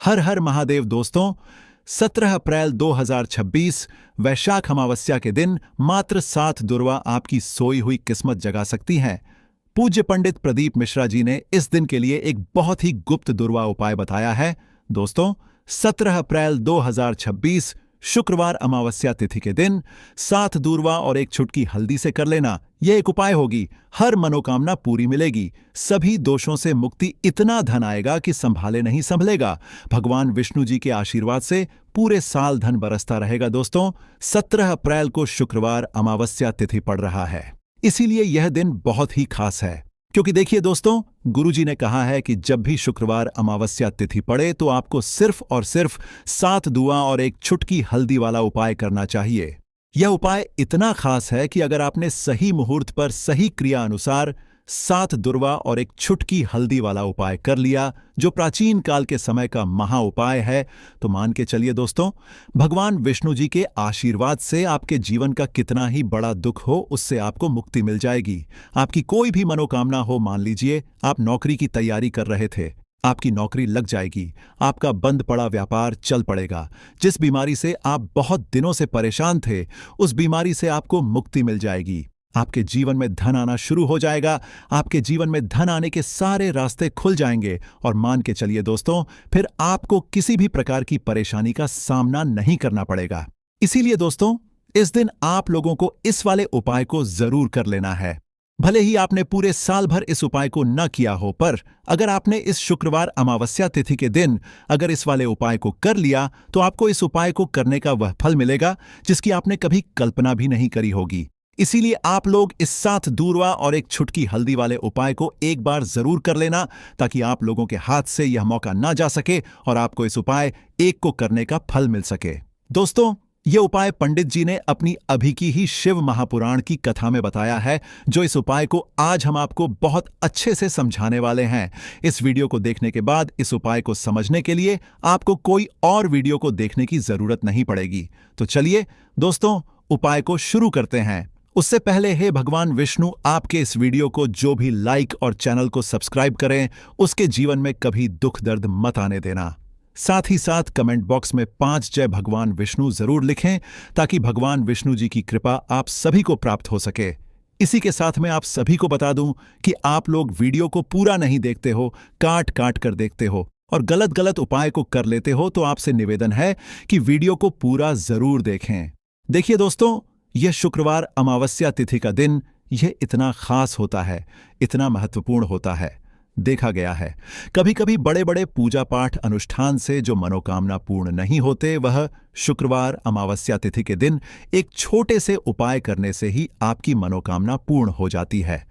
हर हर महादेव दोस्तों। 17 अप्रैल 2026 वैशाख अमावस्या के दिन मात्र 7 दुर्वा आपकी सोई हुई किस्मत जगा सकती हैं। पूज्य पंडित प्रदीप मिश्रा जी ने इस दिन के लिए एक बहुत ही गुप्त दुर्वा उपाय बताया है। दोस्तों, 17 अप्रैल 2026 शुक्रवार अमावस्या तिथि के दिन 7 दूर्वा और एक छुटकी हल्दी से कर लेना यह एक उपाय होगी। हर मनोकामना पूरी मिलेगी, सभी दोषों से मुक्ति, इतना धन आएगा कि संभाले नहीं संभलेगा। भगवान विष्णु जी के आशीर्वाद से पूरे साल धन बरसता रहेगा। दोस्तों, 17 अप्रैल को शुक्रवार अमावस्या तिथि पड़ रहा है, इसीलिए यह दिन बहुत ही खास है। क्योंकि देखिए दोस्तों, गुरुजी ने कहा है कि जब भी शुक्रवार अमावस्या तिथि पड़े तो आपको सिर्फ और सिर्फ 7 दुआ और एक छुटकी हल्दी वाला उपाय करना चाहिए। यह उपाय इतना खास है कि अगर आपने सही मुहूर्त पर सही क्रिया अनुसार 7 दुर्वा और एक छुटकी हल्दी वाला उपाय कर लिया, जो प्राचीन काल के समय का महा उपाय है, तो मान के चलिए दोस्तों, भगवान विष्णु जी के आशीर्वाद से आपके जीवन का कितना ही बड़ा दुख हो, उससे आपको मुक्ति मिल जाएगी। आपकी कोई भी मनोकामना हो, मान लीजिए आप नौकरी की तैयारी कर रहे थे, आपकी नौकरी लग जाएगी, आपका बंद पड़ा व्यापार चल पड़ेगा, जिस बीमारी से आप बहुत दिनों से परेशान थे, उस बीमारी से आपको मुक्ति मिल जाएगी। आपके जीवन में धन आना शुरू हो जाएगा, आपके जीवन में धन आने के सारे रास्ते खुल जाएंगे और मान के चलिए दोस्तों, फिर आपको किसी भी प्रकार की परेशानी का सामना नहीं करना पड़ेगा। इसीलिए दोस्तों, इस दिन आप लोगों को इस वाले उपाय को जरूर कर लेना है। भले ही आपने पूरे साल भर इस उपाय को न किया हो, पर अगर आपने इस शुक्रवार अमावस्या तिथि के दिन अगर इस वाले उपाय को कर लिया, तो आपको इस उपाय को करने का वह फल मिलेगा जिसकी आपने कभी कल्पना भी नहीं करी होगी। इसीलिए आप लोग इस 7 दूर्वा और एक छुटकी हल्दी वाले उपाय को एक बार जरूर कर लेना, ताकि आप लोगों के हाथ से यह मौका ना जा सके और आपको इस उपाय एक को करने का फल मिल सके। दोस्तों, यह उपाय पंडित जी ने अपनी अभी की ही शिव महापुराण की कथा में बताया है, जो इस उपाय को आज हम आपको बहुत अच्छे से समझाने वाले हैं। इस वीडियो को देखने के बाद इस उपाय को समझने के लिए आपको कोई और वीडियो को देखने की जरूरत नहीं पड़ेगी। तो चलिए दोस्तों, उपाय को शुरू करते हैं। उससे पहले हे भगवान विष्णु, आपके इस वीडियो को जो भी लाइक और चैनल को सब्सक्राइब करें, उसके जीवन में कभी दुख दर्द मत आने देना। साथ ही साथ कमेंट बॉक्स में 5 जय भगवान विष्णु जरूर लिखें, ताकि भगवान विष्णु जी की कृपा आप सभी को प्राप्त हो सके। इसी के साथ मैं आप सभी को बता दूं कि आप लोग वीडियो को पूरा नहीं देखते हो, काट काट कर देखते हो और गलत गलत उपाय को कर लेते हो, तो आपसे निवेदन है कि वीडियो को पूरा जरूर देखें। देखिए दोस्तों, यह शुक्रवार अमावस्या तिथि का दिन यह इतना खास होता है, इतना महत्वपूर्ण होता है। देखा गया है कभी कभी बड़े बड़े पूजा पाठ अनुष्ठान से जो मनोकामना पूर्ण नहीं होते, वह शुक्रवार अमावस्या तिथि के दिन एक छोटे से उपाय करने से ही आपकी मनोकामना पूर्ण हो जाती है।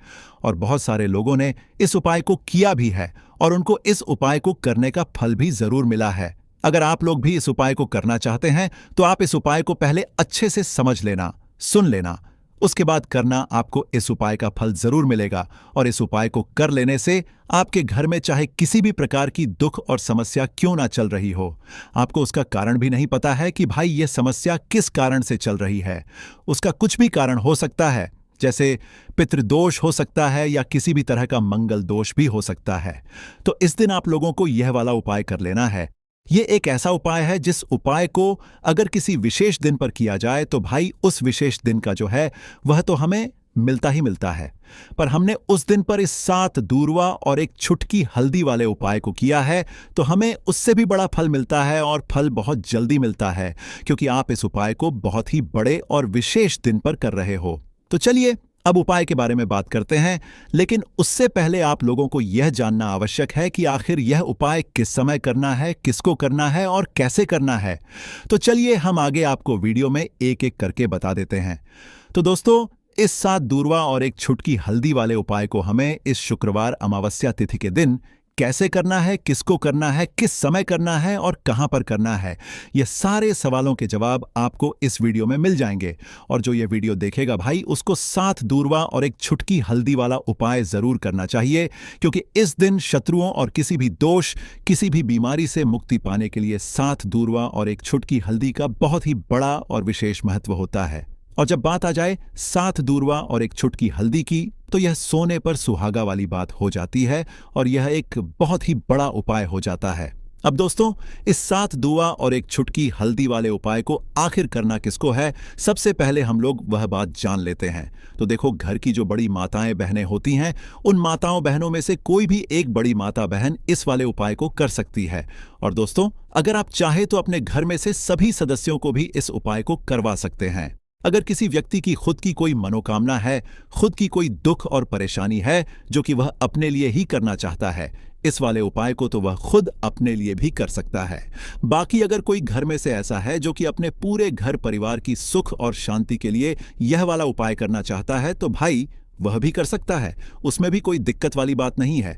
और बहुत सारे लोगों ने इस उपाय को किया भी है और उनको इस उपाय को करने का फल भी जरूर मिला है। अगर आप लोग भी इस उपाय को करना चाहते हैं, तो आप इस उपाय को पहले अच्छे से समझ लेना, सुन लेना, उसके बाद करना। आपको इस उपाय का फल जरूर मिलेगा और इस उपाय को कर लेने से आपके घर में चाहे किसी भी प्रकार की दुख और समस्या क्यों ना चल रही हो, आपको उसका कारण भी नहीं पता है कि भाई यह समस्या किस कारण से चल रही है। उसका कुछ भी कारण हो सकता है, जैसे पितृदोष हो सकता है या किसी भी तरह का मंगल दोष भी हो सकता है। तो इस दिन आप लोगों को यह वाला उपाय कर लेना है। ये एक ऐसा उपाय है जिस उपाय को अगर किसी विशेष दिन पर किया जाए, तो भाई उस विशेष दिन का जो है वह तो हमें मिलता ही मिलता है। पर हमने उस दिन पर इस 7 दूर्वा और एक छुटकी हल्दी वाले उपाय को किया है, तो हमें उससे भी बड़ा फल मिलता है और फल बहुत जल्दी मिलता है, क्योंकि आप इस उपाय को बहुत ही बड़े और विशेष दिन पर कर रहे हो। तो चलिए अब उपाय के बारे में बात करते हैं, लेकिन उससे पहले आप लोगों को यह जानना आवश्यक है कि आखिर यह उपाय किस समय करना है, किसको करना है और कैसे करना है। तो चलिए हम आगे आपको वीडियो में एक एक करके बता देते हैं। तो दोस्तों, इस 7 दूर्वा और एक छुटकी हल्दी वाले उपाय को हमें इस शुक्रवार अमावस्या तिथि के दिन कैसे करना है, किसको करना है, किस समय करना है और कहां पर करना है, ये सारे सवालों के जवाब आपको इस वीडियो में मिल जाएंगे। और जो ये वीडियो देखेगा भाई, उसको 7 दूर्वा और एक छुटकी हल्दी वाला उपाय जरूर करना चाहिए, क्योंकि इस दिन शत्रुओं और किसी भी दोष, किसी भी बीमारी से मुक्ति पाने के लिए 7 दूर्वा और एक छुटकी हल्दी का बहुत ही बड़ा और विशेष महत्व होता है। और जब बात आ जाए 7 दूर्वा और एक छुटकी हल्दी की, तो यह सोने पर सुहागा वाली बात हो जाती है और यह एक बहुत ही बड़ा उपाय हो जाता है। अब दोस्तों, इस 7 दुआ और एक छुटकी हल्दी वाले उपाय को आखिर करना किसको है, सबसे पहले हम लोग वह बात जान लेते हैं। तो देखो, घर की जो बड़ी माताएं बहनें होती हैं, उन माताओं बहनों में से कोई भी एक बड़ी माता बहन इस वाले उपाय को कर सकती है। और दोस्तों, अगर आप चाहे तो अपने घर में से सभी सदस्यों को भी इस उपाय को करवा सकते हैं। अगर किसी व्यक्ति की खुद की कोई मनोकामना है, खुद की कोई दुख और परेशानी है जो कि वह अपने लिए ही करना चाहता है, इस वाले उपाय को तो वह खुद अपने लिए भी कर सकता है। बाकी अगर कोई घर में से ऐसा है जो कि अपने पूरे घर परिवार की सुख और शांति के लिए यह वाला उपाय करना चाहता है, तो भाई वह भी कर सकता है, उसमें भी कोई दिक्कत वाली बात नहीं है।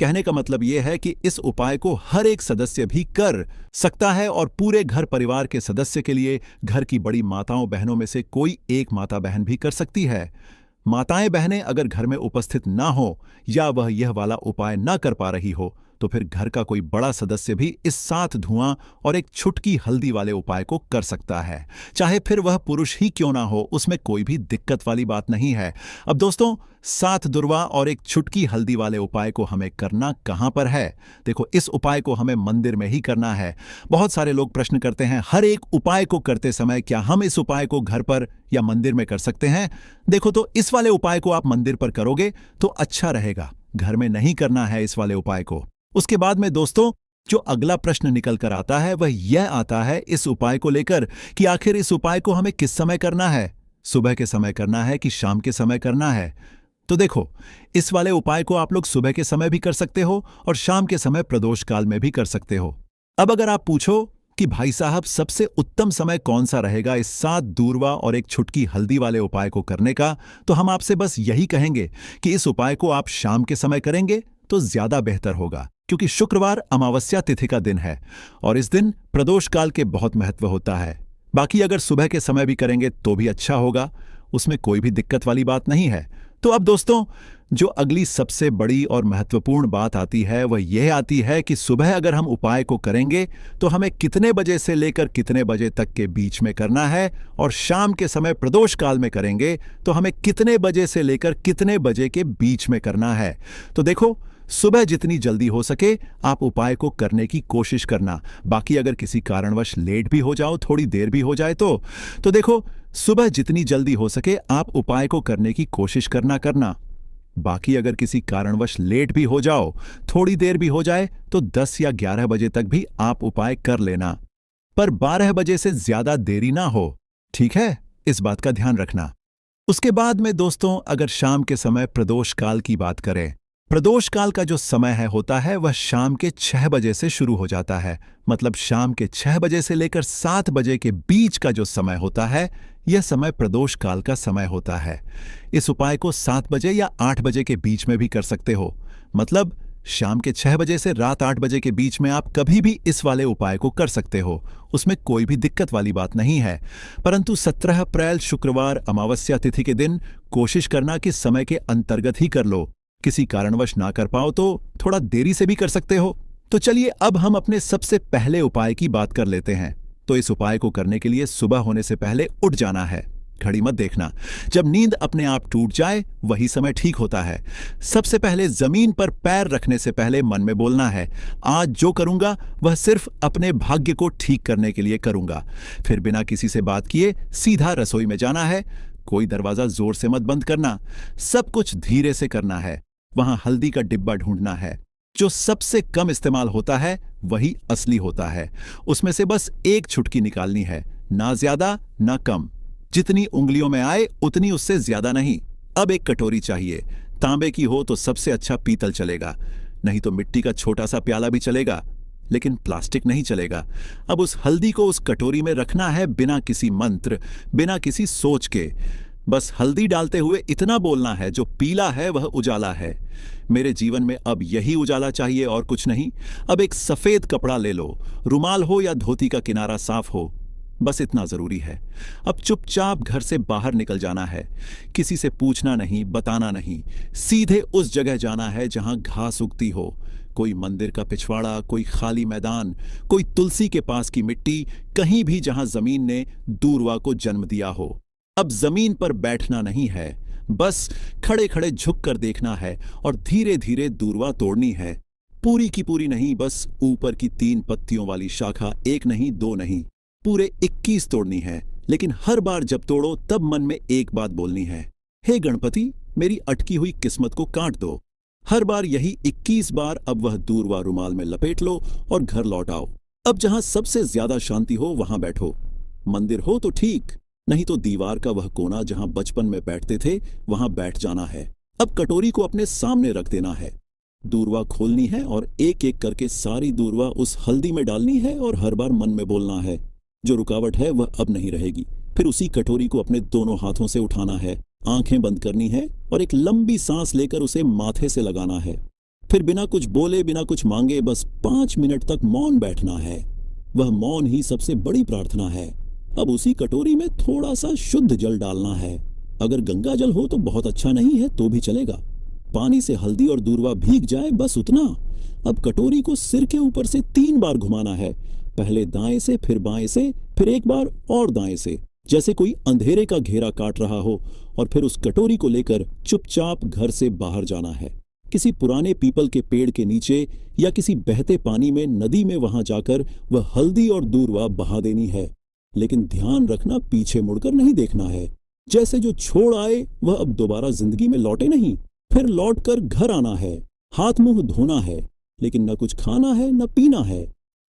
कहने का मतलब यह है कि इस उपाय को हर एक सदस्य भी कर सकता है और पूरे घर परिवार के सदस्य के लिए घर की बड़ी माताओं बहनों में से कोई एक माता बहन भी कर सकती है। माताएं बहनें अगर घर में उपस्थित ना हो या वह यह वाला उपाय ना कर पा रही हो, तो फिर घर का कोई बड़ा सदस्य भी इस 7 धुआं और एक छुटकी हल्दी वाले उपाय को कर सकता है। चाहे फिर वह पुरुष ही क्यों ना हो, उसमें कोई भी दिक्कत वाली बात नहीं है। अब दोस्तों, 7 दुर्वा और एक छुटकी हल्दी वाले उपाय को हमें करना कहां पर है? देखो, इस उपाय को हमें मंदिर में ही करना है। बहुत सारे लोग प्रश्न करते हैं, हर एक उपाय को करते समय क्या हम इस उपाय को घर पर या मंदिर में कर सकते हैं? देखो, तो इस वाले उपाय को आप मंदिर पर करोगे तो अच्छा रहेगा, घर में नहीं करना है इस वाले उपाय को। उसके बाद में दोस्तों, जो अगला प्रश्न निकल कर आता है वह यह आता है इस उपाय को लेकर कि आखिर इस उपाय को हमें किस समय करना है, सुबह के समय करना है कि शाम के समय करना है? तो देखो, इस वाले उपाय को आप लोग सुबह के समय भी कर सकते हो और शाम के समय प्रदोष काल में भी कर सकते हो। अब अगर आप पूछो कि भाई साहब, सबसे उत्तम समय कौन सा रहेगा इस 7 दूरवा और एक छुटकी हल्दी वाले उपाय को करने का, तो हम आपसे बस यही कहेंगे कि इस उपाय को आप शाम के समय करेंगे तो ज्यादा बेहतर होगा, क्योंकि शुक्रवार अमावस्या तिथि का दिन है और इस दिन प्रदोष काल के बहुत महत्व होता है। बाकी अगर सुबह के समय भी करेंगे तो भी अच्छा होगा, उसमें कोई भी दिक्कत वाली बात नहीं है। तो अब दोस्तों, जो अगली सबसे बड़ी और महत्वपूर्ण बात आती है वह यह आती है कि सुबह अगर हम उपाय को करेंगे तो हमें कितने बजे से लेकर कितने बजे तक के बीच में करना है, और शाम के समय प्रदोष काल में करेंगे तो हमें कितने बजे से लेकर कितने बजे के बीच में करना है। तो देखो, सुबह जितनी जल्दी हो सके आप उपाय को करने की कोशिश करना। बाकी अगर किसी कारणवश लेट भी हो जाओ, थोड़ी देर भी हो जाए तो देखो, सुबह जितनी जल्दी हो सके आप उपाय को करने की कोशिश करना। बाकी अगर किसी कारणवश लेट भी हो जाओ, थोड़ी देर भी हो जाए, तो 10 या 11 बजे तक भी आप उपाय कर लेना, पर 12 बजे से ज्यादा देरी ना हो। ठीक है, इस बात का ध्यान रखना। उसके बाद में दोस्तों, अगर शाम के समय प्रदोष काल की बात करें, प्रदोष काल का जो समय होता है वह शाम के 6 बजे से शुरू हो जाता है। मतलब शाम के 6 बजे से लेकर 7 बजे के बीच का जो समय होता है, यह समय प्रदोष काल का समय होता है। इस उपाय को 7 बजे या 8 बजे के बीच में भी कर सकते हो। मतलब शाम के 6 बजे से रात 8 बजे के बीच में आप कभी भी इस वाले उपाय को कर सकते हो, उसमें कोई भी दिक्कत वाली बात नहीं है। परंतु 17 अप्रैल शुक्रवार अमावस्या तिथि के दिन कोशिश करना कि समय के अंतर्गत ही कर लो। किसी कारणवश ना कर पाओ तो थोड़ा देरी से भी कर सकते हो। तो चलिए अब हम अपने सबसे पहले उपाय की बात कर लेते हैं। तो इस उपाय को करने के लिए सुबह होने से पहले उठ जाना है। घड़ी मत देखना, जब नींद अपने आप टूट जाए वही समय ठीक होता है। सबसे पहले जमीन पर पैर रखने से पहले मन में बोलना है, आज जो करूंगा वह सिर्फ अपने भाग्य को ठीक करने के लिए करूंगा। फिर बिना किसी से बात किए सीधा रसोई में जाना है। कोई दरवाजा जोर से मत बंद करना, सब कुछ धीरे से करना है। वहां हल्दी का डिब्बा ढूंढना है, जो सबसे कम इस्तेमाल होता है वही असली होता है। उसमें से बस एक छुटकी निकालनी है, ना ज्यादा ना कम, जितनी उंगलियों में आए उतनी, उससे ज्यादा नहीं। अब एक कटोरी चाहिए, तांबे की हो तो सबसे अच्छा पीतल चलेगा, नहीं तो मिट्टी का छोटा सा प्याला भी चलेगा, लेकिन प्लास्टिक नहीं चलेगा। अब उस हल्दी को उस कटोरी में रखना है बिना किसी मंत्र, बिना किसी सोच के। बस हल्दी डालते हुए इतना बोलना है, जो पीला है वह उजाला है। मेरे जीवन में अब यही उजाला चाहिए और कुछ नहीं। अब एक सफेद कपड़ा ले लो, रुमाल हो या धोती का किनारा साफ हो, बस इतना जरूरी है। अब चुपचाप घर से बाहर निकल जाना है, किसी से पूछना नहीं, बताना नहीं। सीधे उस जगह जाना है जहां घास उगती हो, कोई मंदिर का पिछवाड़ा, कोई खाली मैदान, कोई तुलसी के पास की मिट्टी, कहीं भी जहां जमीन ने दूर्वा को जन्म दिया हो। अब जमीन पर बैठना नहीं है, बस खड़े खड़े झुक कर देखना है और धीरे धीरे दूर्वा तोड़नी है। पूरी की पूरी नहीं, बस ऊपर की 3 पत्तियों वाली शाखा, एक नहीं, 2 नहीं, पूरे 21 तोड़नी है। लेकिन हर बार जब तोड़ो तब मन में एक बात बोलनी है, हे गणपति, मेरी अटकी हुई किस्मत को काट दो। हर बार यही 21 बार। अब वह दूरवा रुमाल में लपेट लो और घर लौट आओ। अब जहां सबसे ज्यादा शांति हो वहां बैठो। मंदिर हो तो ठीक, नहीं तो दीवार का वह कोना जहां बचपन में बैठते थे वहां बैठ जाना है। अब कटोरी को अपने सामने रख देना है, दूरवा खोलनी है और एक एक करके सारी दूरवा उस हल्दी में डालनी है और हर बार मन में बोलना है, जो रुकावट है वह अब नहीं रहेगी। फिर उसी कटोरी को अपने दोनों हाथों से उठाना है, आंखें बंद करनी है और एक लंबी सांस लेकर उसे माथे से लगाना है। फिर बिना कुछ बोले, बिना कुछ मांगे, बस 5 मिनट तक मौन बैठना है। वह मौन ही सबसे बड़ी प्रार्थना है। अब उसी कटोरी में थोड़ा सा शुद्ध जल डालना है। अगर गंगा जल हो तो बहुत अच्छा, नहीं है तो भी चलेगा। पानी से हल्दी और दूरवा भीग जाए, बस उतना। अब कटोरी को सिर के ऊपर से 3 बार घुमाना है, पहले दाएं से, फिर बाएं से, फिर एक बार और दाएं से, जैसे कोई अंधेरे का घेरा काट रहा हो। और फिर उस कटोरी को लेकर चुपचाप घर से बाहर जाना है, किसी पुराने पीपल के पेड़ के नीचे या किसी बहते पानी में, नदी में, वहां जाकर वह हल्दी और दूरवा बहा देनी है। लेकिन ध्यान रखना, पीछे मुड़कर नहीं देखना है। जैसे जो छोड़ आए वह अब दोबारा जिंदगी में लौटे नहीं। फिर लौटकर घर आना है, हाथ मुंह धोना है, लेकिन न कुछ खाना है न पीना है।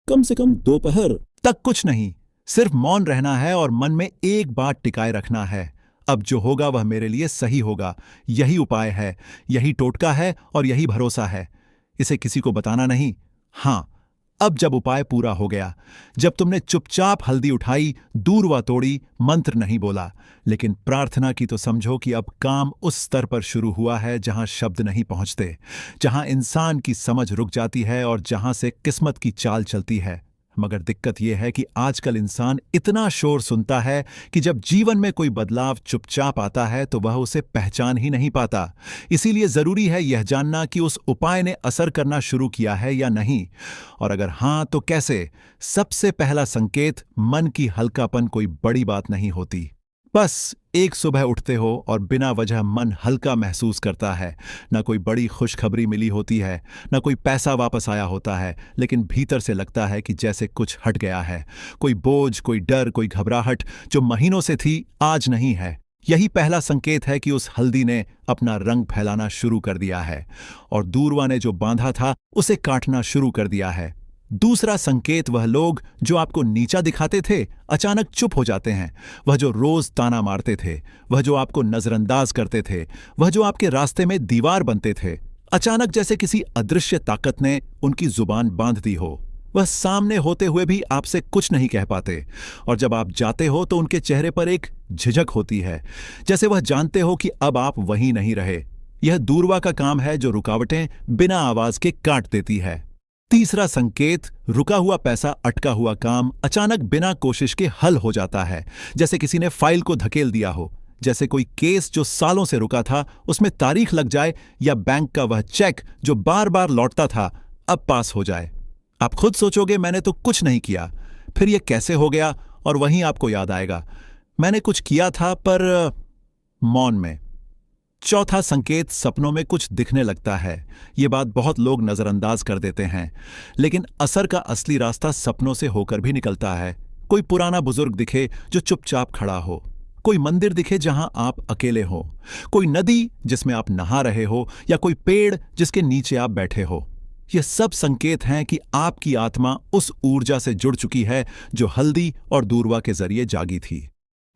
कम से कम दोपहर तक कुछ नहीं, सिर्फ मौन रहना है और मन में एक बात टिकाए रखना है, अब जो होगा वह मेरे लिए सही होगा। यही उपाय है, यही टोटका है और यही भरोसा है। इसे किसी को बताना नहीं। हाँ, अब जब उपाय पूरा हो गया, जब तुमने चुपचाप हल्दी उठाई, दूरवा तोड़ी, मंत्र नहीं बोला, लेकिन प्रार्थना की, तो समझो कि अब काम उस स्तर पर शुरू हुआ है जहां शब्द नहीं पहुंचते, जहां इंसान की समझ रुक जाती है और जहां से किस्मत की चाल चलती है। मगर दिक्कत यह है कि आजकल इंसान इतना शोर सुनता है कि जब जीवन में कोई बदलाव चुपचाप आता है तो वह उसे पहचान ही नहीं पाता। इसीलिए जरूरी है यह जानना कि उस उपाय ने असर करना शुरू किया है या नहीं, और अगर हां तो कैसे। सबसे पहला संकेत, मन की हल्कापन कोई बड़ी बात नहीं होती। बस एक सुबह उठते हो और बिना वजह मन हल्का महसूस करता है। ना कोई बड़ी खुशखबरी मिली होती है, ना कोई पैसा वापस आया होता है, लेकिन भीतर से लगता है कि जैसे कुछ हट गया है। कोई बोझ, कोई डर, कोई घबराहट जो महीनों से थी, आज नहीं है। यही पहला संकेत है कि उस हल्दी ने अपना रंग फैलाना शुरू कर दिया है और दूरवा ने जो बांधा था उसे काटना शुरू कर दिया है। दूसरा संकेत, वह लोग जो आपको नीचा दिखाते थे अचानक चुप हो जाते हैं। वह जो रोज ताना मारते थे, वह जो आपको नजरअंदाज करते थे, वह जो आपके रास्ते में दीवार बनते थे, अचानक जैसे किसी अदृश्य ताकत ने उनकी जुबान बांध दी हो। वह सामने होते हुए भी आपसे कुछ नहीं कह पाते, और जब आप जाते हो तो उनके चेहरे पर एक झिझक होती है, जैसे वह जानते हो कि अब आप वहीं नहीं रहे। यह दूरवा का काम है जो रुकावटें बिना आवाज के काट देती है। तीसरा संकेत, रुका हुआ पैसा, अटका हुआ काम अचानक बिना कोशिश के हल हो जाता है, जैसे किसी ने फाइल को धकेल दिया हो, जैसे कोई केस जो सालों से रुका था उसमें तारीख लग जाए, या बैंक का वह चेक जो बार बार लौटता था अब पास हो जाए। आप खुद सोचोगे मैंने तो कुछ नहीं किया, फिर यह कैसे हो गया, और वहीं आपको याद आएगा मैंने कुछ किया था, पर मौन में। चौथा संकेत, सपनों में कुछ दिखने लगता है। ये बात बहुत लोग नजरअंदाज कर देते हैं, लेकिन असर का असली रास्ता सपनों से होकर भी निकलता है। कोई पुराना बुजुर्ग दिखे जो चुपचाप खड़ा हो, कोई मंदिर दिखे जहां आप अकेले हो, कोई नदी जिसमें आप नहा रहे हो, या कोई पेड़ जिसके नीचे आप बैठे हो। ये सब संकेत हैं कि आपकी आत्मा उस ऊर्जा से जुड़ चुकी है जो हल्दी और दूरवा के जरिए जागी थी।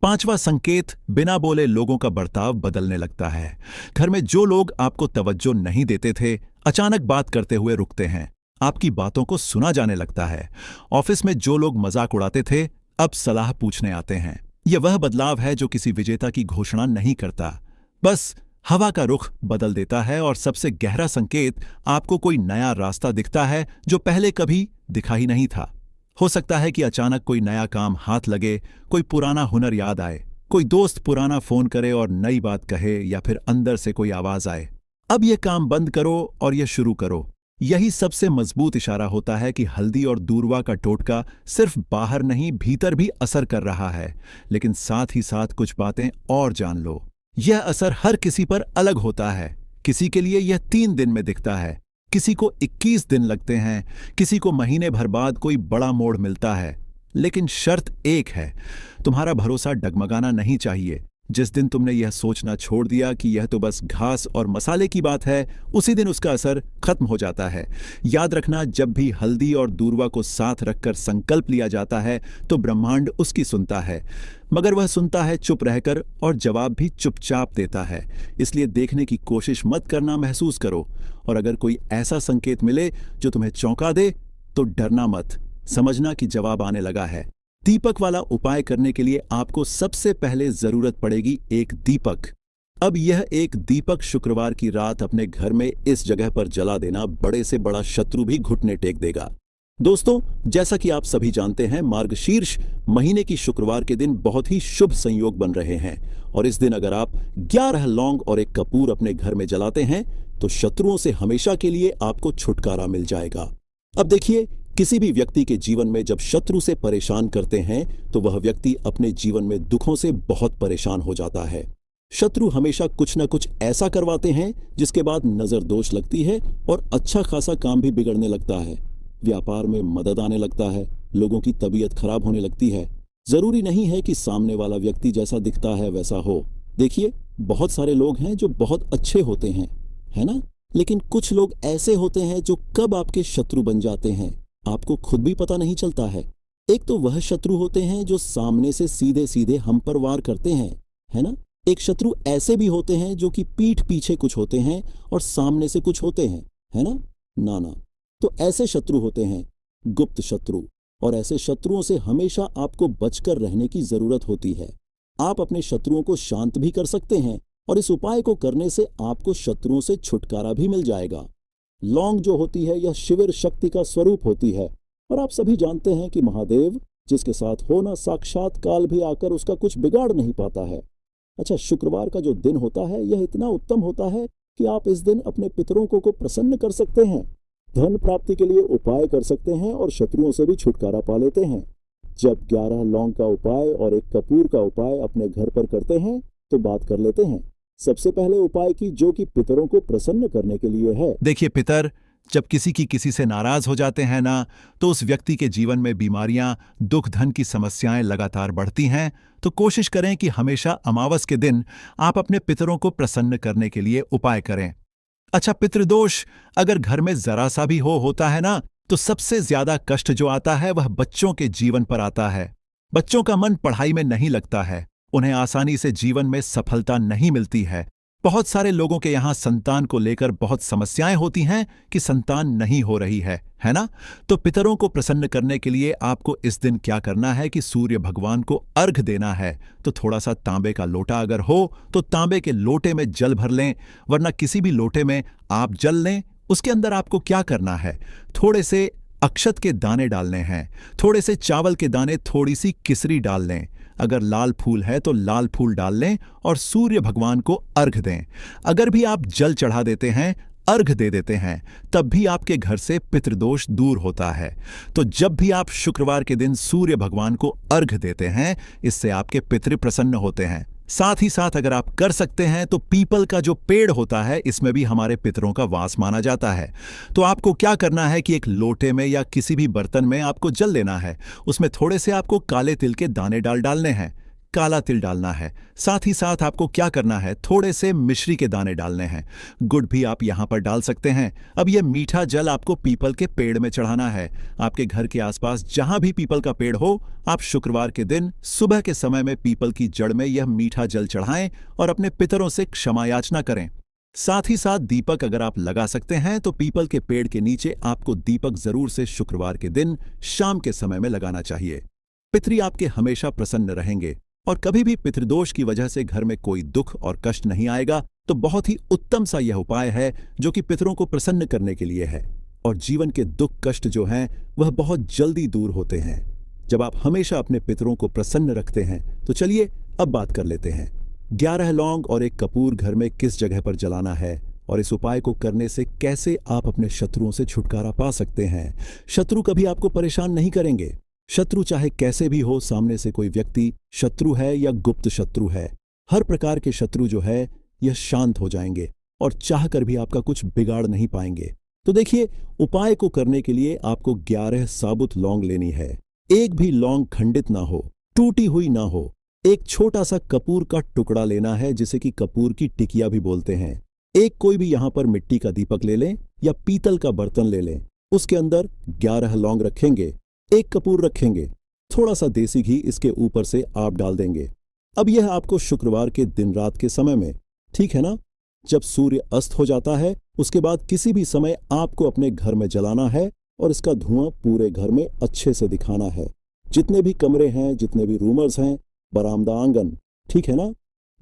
पांचवा संकेत, बिना बोले लोगों का बर्ताव बदलने लगता है। घर में जो लोग आपको तवज्जो नहीं देते थे अचानक बात करते हुए रुकते हैं, आपकी बातों को सुना जाने लगता है। ऑफिस में जो लोग मजाक उड़ाते थे अब सलाह पूछने आते हैं। यह वह बदलाव है जो किसी विजेता की घोषणा नहीं करता, बस हवा का रुख बदल देता है। और सबसे गहरा संकेत, आपको कोई नया रास्ता दिखता है जो पहले कभी दिखा ही नहीं था। हो सकता है कि अचानक कोई नया काम हाथ लगे, कोई पुराना हुनर याद आए, कोई दोस्त पुराना फोन करे और नई बात कहे, या फिर अंदर से कोई आवाज आए, अब यह काम बंद करो और यह शुरू करो। यही सबसे मजबूत इशारा होता है कि हल्दी और दूरवा का टोटका सिर्फ बाहर नहीं भीतर भी असर कर रहा है। लेकिन साथ ही साथ कुछ बातें और जान लो, यह असर हर किसी पर अलग होता है। किसी के लिए यह 3 दिन में दिखता है, किसी को 21 दिन लगते हैं, किसी को महीने भर बाद कोई बड़ा मोड़ मिलता है। लेकिन शर्त एक है, तुम्हारा भरोसा डगमगाना नहीं चाहिए। जिस दिन तुमने यह सोचना छोड़ दिया कि यह तो बस घास और मसाले की बात है, उसी दिन उसका असर खत्म हो जाता है। याद रखना, जब भी हल्दी और दूर्वा को साथ रखकर संकल्प लिया जाता है तो ब्रह्मांड उसकी सुनता है, मगर वह सुनता है चुप रहकर और जवाब भी चुपचाप देता है। इसलिए देखने की कोशिश मत करना, महसूस करो। और अगर कोई ऐसा संकेत मिले जो तुम्हें चौंका दे तो डरना मत, समझना कि जवाब आने लगा है। दीपक वाला उपाय करने के लिए आपको सबसे पहले जरूरत पड़ेगी एक दीपक। अब यह एक दीपक शुक्रवार की रात अपने घर में इस जगह पर जला देना बड़े से बड़ा शत्रु भी घुटने टेक देगा। दोस्तों, जैसा कि आप सभी जानते हैं, मार्गशीर्ष महीने की शुक्रवार के दिन बहुत ही शुभ संयोग बन रहे हैं और इस दिन अगर आप 11 लौंग और एक कपूर अपने घर में जलाते हैं तो शत्रुओं से हमेशा के लिए आपको छुटकारा मिल जाएगा। अब देखिए, किसी भी व्यक्ति के जीवन में जब शत्रु से परेशान करते हैं तो वह व्यक्ति अपने जीवन में दुखों से बहुत परेशान हो जाता है। शत्रु हमेशा कुछ न कुछ ऐसा करवाते हैं जिसके बाद नजर दोष लगती है और अच्छा खासा काम भी बिगड़ने लगता है। व्यापार में मदद आने लगता है, लोगों की तबीयत खराब होने लगती है। जरूरी नहीं है कि सामने वाला व्यक्ति जैसा दिखता है वैसा हो। देखिए, बहुत सारे लोग हैं जो बहुत अच्छे होते हैं, है ना? लेकिन कुछ लोग ऐसे होते हैं जो कब आपके शत्रु बन जाते हैं आपको खुद भी पता नहीं चलता है। एक तो वह शत्रु होते हैं जो सामने से सीधे सीधे हम पर वार करते हैं, है ना? एक शत्रु ऐसे भी होते हैं जो कि पीठ पीछे कुछ होते हैं और सामने से कुछ होते हैं, है ना? ना। तो ऐसे शत्रु होते हैं गुप्त शत्रु, और ऐसे शत्रुओं से हमेशा आपको बचकर रहने की जरूरत होती है। आप अपने शत्रुओं को शांत भी कर सकते हैं और इस उपाय को करने से आपको शत्रुओं से छुटकारा भी मिल जाएगा। लौंग जो होती है यह शिविर शक्ति का स्वरूप होती है और आप सभी जानते हैं कि महादेव जिसके साथ हो ना, साक्षात काल भी आकर उसका कुछ बिगाड़ नहीं पाता है। अच्छा, शुक्रवार का जो दिन होता है यह इतना उत्तम होता है कि आप इस दिन अपने पितरों को प्रसन्न कर सकते हैं, धन प्राप्ति के लिए उपाय कर सकते हैं और शत्रुओं से भी छुटकारा पा लेते हैं। जब 11 लौंग का उपाय और एक कपूर का उपाय अपने घर पर करते हैं तो बात कर लेते हैं सबसे पहले उपाय की, जो कि पितरों को प्रसन्न करने के लिए है। देखिए पितर, जब किसी से नाराज हो जाते हैं ना, तो उस व्यक्ति के जीवन में बीमारियां, दुख, धन की समस्याएं लगातार बढ़ती हैं। तो कोशिश करें कि हमेशा अमावस के दिन आप अपने पितरों को प्रसन्न करने के लिए उपाय करें। अच्छा, पितृदोष अगर घर में जरा सा भी होता है ना, तो सबसे ज्यादा कष्ट जो आता है वह बच्चों के जीवन पर आता है। बच्चों का मन पढ़ाई में नहीं लगता है, उन्हें आसानी से जीवन में सफलता नहीं मिलती है। बहुत सारे लोगों के यहाँ संतान को लेकर बहुत समस्याएं होती हैं कि संतान नहीं हो रही है ना? तो पितरों को प्रसन्न करने के लिए आपको इस दिन क्या करना है कि सूर्य भगवान को अर्घ देना है। तो थोड़ा सा तांबे का लोटा अगर हो तो तांबे के लोटे में जल भर लें, वरना किसी भी लोटे में आप जल लें। उसके अंदर आपको क्या करना है, थोड़े से अक्षत के दाने डालने हैं, थोड़े से चावल के दाने, थोड़ी सी किसरी डाल लें। अगर लाल फूल है तो लाल फूल डाल लें और सूर्य भगवान को अर्घ दें। अगर भी आप जल चढ़ा देते हैं, अर्घ दे देते हैं, तब भी आपके घर से पितृदोष दूर होता है। तो जब भी आप शुक्रवार के दिन सूर्य भगवान को अर्घ देते हैं, इससे आपके पितृ प्रसन्न होते हैं। साथ ही साथ अगर आप कर सकते हैं तो पीपल का जो पेड़ होता है, इसमें भी हमारे पितरों का वास माना जाता है। तो आपको क्या करना है कि एक लोटे में या किसी भी बर्तन में आपको जल लेना है। उसमें थोड़े से आपको काले तिल के दाने डालने हैं, काला तिल डालना है। साथ ही साथ आपको क्या करना है, थोड़े से मिश्री के दाने डालने हैं। गुड़ भी आप यहाँ पर डाल सकते हैं। अब यह मीठा जल आपको पीपल के पेड़ में चढ़ाना है। आपके घर के आसपास जहां भी पीपल का पेड़ हो, आप शुक्रवार के दिन सुबह के समय में पीपल की जड़ में यह मीठा जल चढ़ाएं और अपने पितरों से क्षमा याचना करें। साथ ही साथ दीपक अगर आप लगा सकते हैं तो पीपल के पेड़ के नीचे आपको दीपक जरूर से शुक्रवार के दिन शाम के समय में लगाना चाहिए। पितरी आपके हमेशा प्रसन्न रहेंगे और कभी भी पितृदोष की वजह से घर में कोई दुख और कष्ट नहीं आएगा। तो बहुत ही उत्तम सा यह उपाय है जो कि पितरों को प्रसन्न करने के लिए है, और जीवन के दुख कष्ट जो हैं वह बहुत जल्दी दूर होते हैं जब आप हमेशा अपने पितरों को प्रसन्न रखते हैं। तो चलिए अब बात कर लेते हैं 11 लौंग और एक कपूर घर में किस जगह पर जलाना है और इस उपाय को करने से कैसे आप अपने शत्रुओं से छुटकारा पा सकते हैं। शत्रु कभी आपको परेशान नहीं करेंगे। शत्रु चाहे कैसे भी हो, सामने से कोई व्यक्ति शत्रु है या गुप्त शत्रु है, हर प्रकार के शत्रु जो है यह शांत हो जाएंगे और चाह कर भी आपका कुछ बिगाड़ नहीं पाएंगे। तो देखिए, उपाय को करने के लिए आपको 11 साबुत लौंग लेनी है। एक भी लौंग खंडित ना हो, टूटी हुई ना हो। एक छोटा सा कपूर का टुकड़ा लेना है, जिसे कि कपूर की टिकिया भी बोलते हैं। एक कोई भी यहां पर मिट्टी का दीपक ले लें या पीतल का बर्तन ले लें। उसके अंदर 11 लौंग रखेंगे, एक कपूर रखेंगे, थोड़ा सा देसी घी इसके ऊपर से आप डाल देंगे। अब यह आपको शुक्रवार के दिन रात के समय में, ठीक है ना, जब सूर्य अस्त हो जाता है, उसके बाद किसी भी समय आपको अपने घर में जलाना है और इसका धुआं पूरे घर में अच्छे से दिखाना है। जितने भी कमरे हैं, जितने भी रूमर्स हैं, बरामदा, आंगन, ठीक है ना,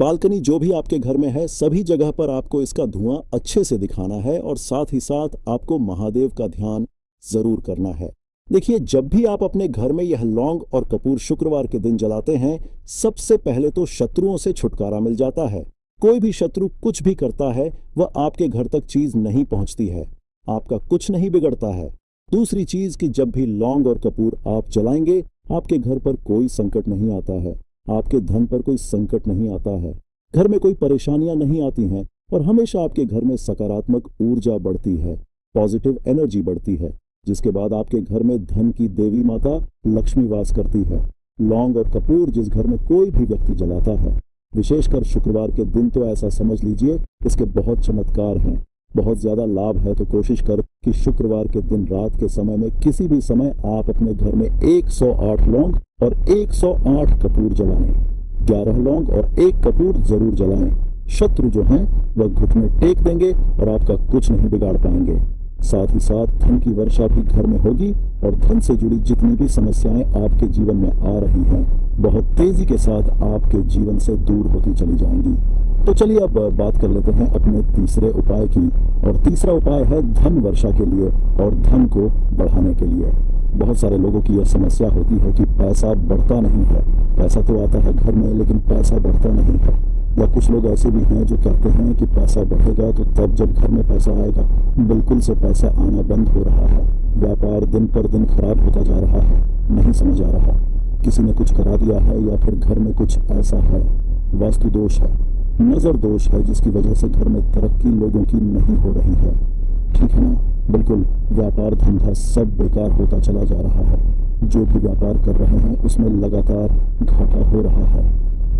बालकनी, जो भी आपके घर में है, सभी जगह पर आपको इसका धुआं अच्छे से दिखाना है और साथ ही साथ आपको महादेव का ध्यान जरूर करना है। देखिए, जब भी आप अपने घर में यह लौंग और कपूर शुक्रवार के दिन जलाते हैं, सबसे पहले तो शत्रुओं से छुटकारा मिल जाता है। कोई भी शत्रु कुछ भी करता है, वह आपके घर तक चीज नहीं पहुंचती है, आपका कुछ नहीं बिगड़ता है। दूसरी चीज कि जब भी लौंग और कपूर आप जलाएंगे, आपके घर पर कोई संकट नहीं आता है, आपके धन पर कोई संकट नहीं आता है, घर में कोई परेशानियां नहीं आती हैं और हमेशा आपके घर में सकारात्मक ऊर्जा बढ़ती है, पॉजिटिव एनर्जी बढ़ती है, जिसके बाद आपके घर में धन की देवी माता लक्ष्मी वास करती है। लौंग और कपूर जिस घर में कोई भी व्यक्ति जलाता है, विशेषकर शुक्रवार के दिन, तो ऐसा समझ लीजिए इसके बहुत चमत्कार हैं, बहुत ज्यादा लाभ है। तो कोशिश कर कि शुक्रवार के दिन रात के समय में किसी भी समय आप अपने घर में 108 लौंग और 108 कपूर जलाएं। 11 लौंग और 1 कपूर जरूर जलाएं। शत्रु जो हैं वह घुटने टेक देंगे और आपका कुछ नहीं बिगाड़ पाएंगे। साथ ही साथ धन की वर्षा भी घर में होगी और धन से जुड़ी जितनी भी समस्याएं आपके जीवन में आ रही हैं, बहुत तेजी के साथ आपके जीवन से दूर होती चली जाएंगी। तो चलिए अब बात कर लेते हैं अपने तीसरे उपाय की। और तीसरा उपाय है धन वर्षा के लिए और धन को बढ़ाने के लिए। बहुत सारे लोगों की यह समस्या होती है कि पैसा बढ़ता नहीं है। पैसा तो आता है घर में, लेकिन पैसा बढ़ता नहीं है। या कुछ लोग ऐसे भी हैं जो कहते हैं कि पैसा बढ़ेगा तो तब जब घर में पैसा आएगा। बिल्कुल से पैसा आना बंद हो रहा है। व्यापार दिन पर दिन खराब होता जा रहा है। नहीं समझ आ रहा, किसी ने कुछ करा दिया है या फिर घर में कुछ ऐसा है, वास्तु दोष है, नजर दोष है, जिसकी वजह से घर में तरक्की लोगों की नहीं हो रही है। ठीक है ना, बिल्कुल व्यापार धंधा सब बेकार होता चला जा रहा है। जो भी व्यापार कर रहे हैं उसमें लगातार घाटा हो रहा है।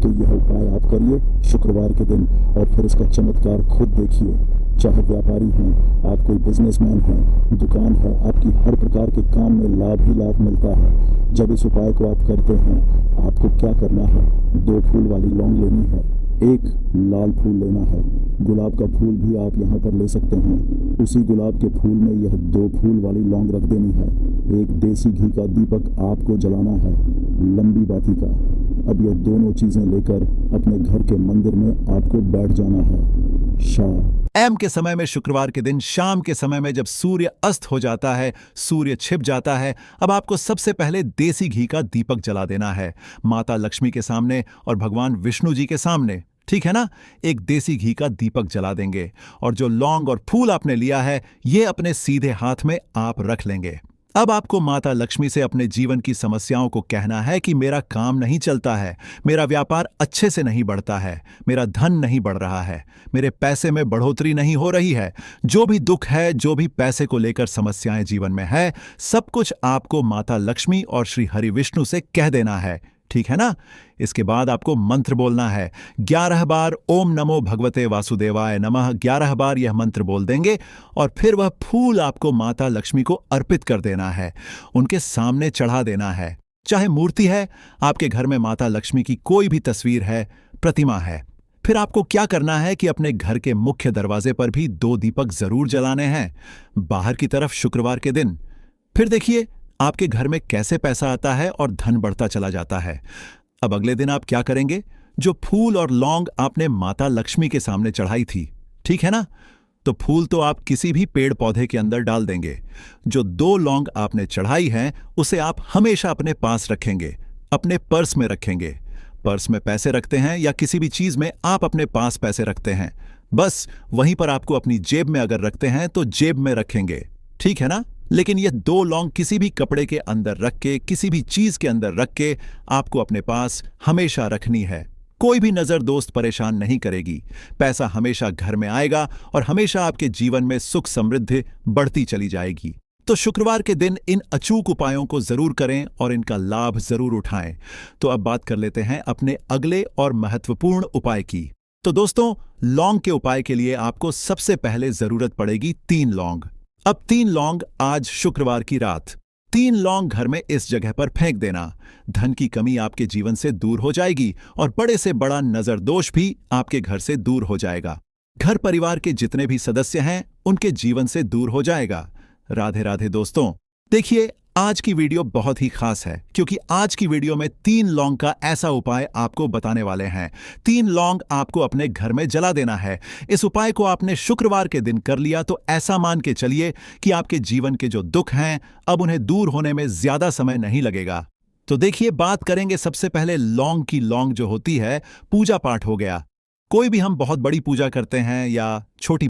तो यह उपाय आप करिए शुक्रवार के दिन और फिर इसका चमत्कार खुद देखिए। चाहे व्यापारी हैं, आप कोई बिजनेसमैन हैं, दुकान है, आपकी हर प्रकार के काम में लाभ ही लाभ मिलता है। जब इस उपाय को आप करते हैं, आपको क्या करना है, 2 फूल वाली लौंग लेनी है, 1 लाल फूल लेना है, गुलाब का फूल भी आप यहाँ पर ले सकते हैं। उसी गुलाब के फूल में यह 2 फूल वाली लौंग रख देनी है। 1 देसी घी का दीपक आपको जलाना है, लंबी बाती का। अब यह दोनों चीजें लेकर अपने घर के मंदिर में आपको बैठ जाना है। शाम के समय में, शुक्रवार के दिन शाम के समय में, जब सूर्य अस्त हो जाता है, सूर्य छिप जाता है, अब आपको सबसे पहले देसी घी का दीपक जला देना है, माता लक्ष्मी के सामने और भगवान विष्णु जी के सामने। ठीक है ना, एक देसी घी का दीपक जला देंगे और जो लौंग और फूल आपने लिया है, ये अपने सीधे हाथ में आप रख लेंगे। अब आपको माता लक्ष्मी से अपने जीवन की समस्याओं को कहना है कि मेरा काम नहीं चलता है, मेरा व्यापार अच्छे से नहीं बढ़ता है, मेरा धन नहीं बढ़ रहा है, मेरे पैसे में बढ़ोतरी नहीं हो रही है। जो भी दुख है, जो भी पैसे को लेकर समस्याएं जीवन में है, सब कुछ आपको माता लक्ष्मी और श्री हरि विष्णु से कह देना है। ठीक है ना। इसके बाद आपको मंत्र बोलना है 11 बार, ओम नमो भगवते वासुदेवाय नमः। 11 बार यह मंत्र बोल देंगे और फिर वह फूल आपको माता लक्ष्मी को अर्पित कर देना है, उनके सामने चढ़ा देना है। चाहे मूर्ति है, आपके घर में माता लक्ष्मी की कोई भी तस्वीर है, प्रतिमा है, फिर आपको क्या करना है कि अपने घर के मुख्य दरवाजे पर भी 2 दीपक जरूर जलाने हैं, बाहर की तरफ शुक्रवार के दिन। फिर देखिए आपके घर में कैसे पैसा आता है और धन बढ़ता चला जाता है। अब अगले दिन आप क्या करेंगे, जो फूल और लौंग आपने माता लक्ष्मी के सामने चढ़ाई थी, ठीक है ना, तो फूल तो आप किसी भी पेड़ पौधे के अंदर डाल देंगे। जो 2 लौंग आपने चढ़ाई हैं, उसे आप हमेशा अपने पास रखेंगे, अपने पर्स में रखेंगे। पर्स में पैसे रखते हैं या किसी भी चीज में आप अपने पास पैसे रखते हैं, बस वहीं पर आपको अपनी जेब में अगर रखते हैं तो जेब में रखेंगे। ठीक है ना। लेकिन यह 2 लौंग किसी भी कपड़े के अंदर रख के, किसी भी चीज के अंदर रख के आपको अपने पास हमेशा रखनी है। कोई भी नजर दोस्त परेशान नहीं करेगी। पैसा हमेशा घर में आएगा और हमेशा आपके जीवन में सुख समृद्धि बढ़ती चली जाएगी। तो शुक्रवार के दिन इन अचूक उपायों को जरूर करें और इनका लाभ जरूर उठाएं। तो अब बात कर लेते हैं अपने अगले और महत्वपूर्ण उपाय की। तो दोस्तों, लौंग के उपाय के लिए आपको सबसे पहले जरूरत पड़ेगी 3 लौंग। अब 3 लौंग आज शुक्रवार की रात 3 लौंग घर में इस जगह पर फेंक देना। धन की कमी आपके जीवन से दूर हो जाएगी और बड़े से बड़ा नजर दोष भी आपके घर से दूर हो जाएगा। घर परिवार के जितने भी सदस्य हैं उनके जीवन से दूर हो जाएगा। राधे राधे दोस्तों। देखिए, आज की वीडियो बहुत ही खास है क्योंकि आज की वीडियो में 3 लौंग का ऐसा उपाय आपको बताने वाले हैं। 3 लौंग आपको अपने घर में जला देना है। इस उपाय को आपने शुक्रवार के दिन कर लिया तो ऐसा मान के चलिए कि आपके जीवन के जो दुख हैं अब उन्हें दूर होने में ज्यादा समय नहीं लगेगा। तो देखिए, बात करेंगे सबसे पहले लौंग की। लौंग जो होती है, पूजा पाठ हो गया। कोई भी हम बहुत बड़ी पूजा करते हैं या छोटी